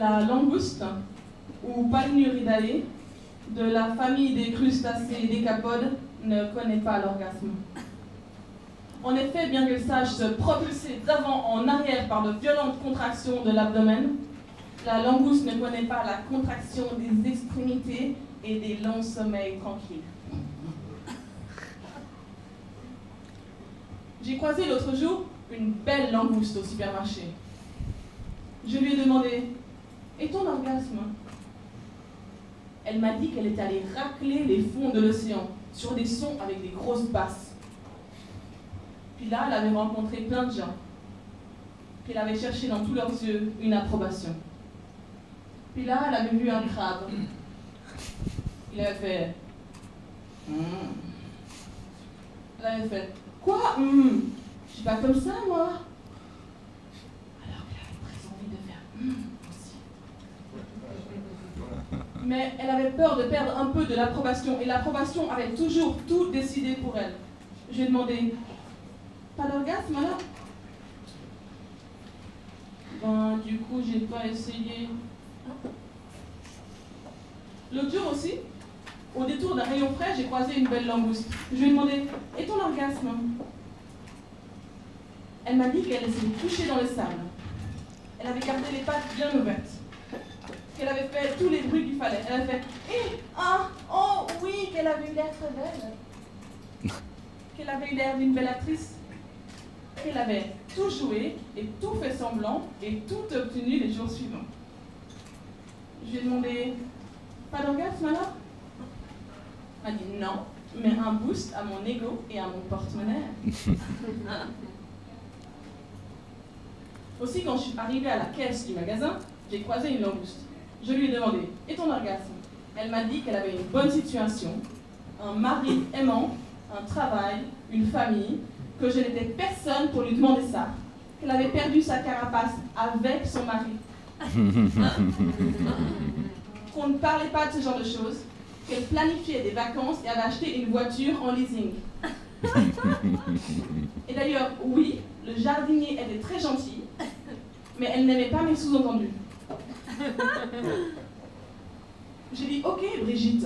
La langouste, ou Palinuridae, de la famille des crustacés décapodes, ne connaît pas l'orgasme. En effet, bien qu'elle sache se propulser d'avant en arrière par de violentes contractions de l'abdomen, la langouste ne connaît pas la contraction des extrémités et des longs sommeils tranquilles. J'ai croisé l'autre jour une belle langouste au supermarché. Je lui ai demandé « Et ton orgasme ?» Elle m'a dit qu'elle était allée racler les fonds de l'océan sur des sons avec des grosses basses. Puis là, elle avait rencontré plein de gens. Puis elle avait cherché dans tous leurs yeux une approbation. Puis là, elle avait vu un crabe. Il avait fait « Elle avait fait « Quoi Je suis pas comme ça, moi !» Alors qu'elle avait très envie de faire « aussi. » Mais elle avait peur de perdre un peu de l'approbation, et l'approbation avait toujours tout décidé pour elle. Je lui ai demandé « Pas d'orgasme, alors ?» Ben, du coup, j'ai pas essayé. L'autre jour aussi, au détour d'un rayon frais, j'ai croisé une belle langouste. Je lui ai demandé « Et ton orgasme ?» Elle m'a dit qu'elle s'était couchée dans le sable. Elle avait gardé les pattes bien ouvertes. Qu'elle avait fait tous les bruits qu'il fallait. Elle avait fait « oh oui, qu'elle avait eu l'air très belle. » Qu'elle avait eu l'air d'une belle actrice. Qu'elle avait tout joué et tout fait semblant et tout obtenu les jours suivants. Je lui ai demandé « Pas d'orgasme alors ?» Elle m'a dit « Non, mais un boost à mon ego et à mon porte-monnaie. » Aussi, quand je suis arrivée à la caisse du magasin, j'ai croisé une langouste. Je lui ai demandé « Et ton orgasme ?» Elle m'a dit qu'elle avait une bonne situation, un mari aimant, un travail, une famille, que je n'étais personne pour lui demander ça, qu'elle avait perdu sa carapace avec son mari, qu'on ne parlait pas de ce genre de choses, qu'elle planifiait des vacances et avait acheté une voiture en leasing. Et d'ailleurs, oui, le jardinier était très gentil, mais elle n'aimait pas mes sous-entendus. J'ai dit « Ok, Brigitte. »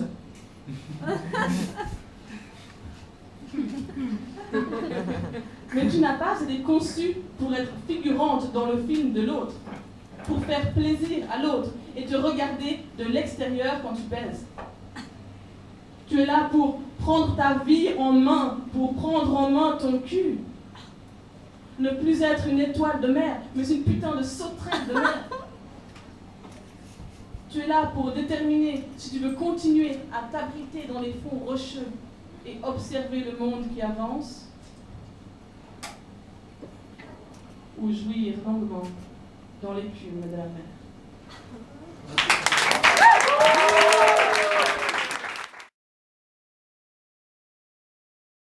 Mais tu n'as pas été conçue pour être figurante dans le film de l'autre, pour faire plaisir à l'autre et te regarder de l'extérieur quand tu baises. Tu es là pour prendre ta vie en main, pour prendre en main ton cul. Ne plus être une étoile de mer, mais une putain de sauterelle de mer. Tu es là pour déterminer si tu veux continuer à t'abriter dans les fonds rocheux et observer le monde qui avance, ou jouir longuement dans l'écume de la mer.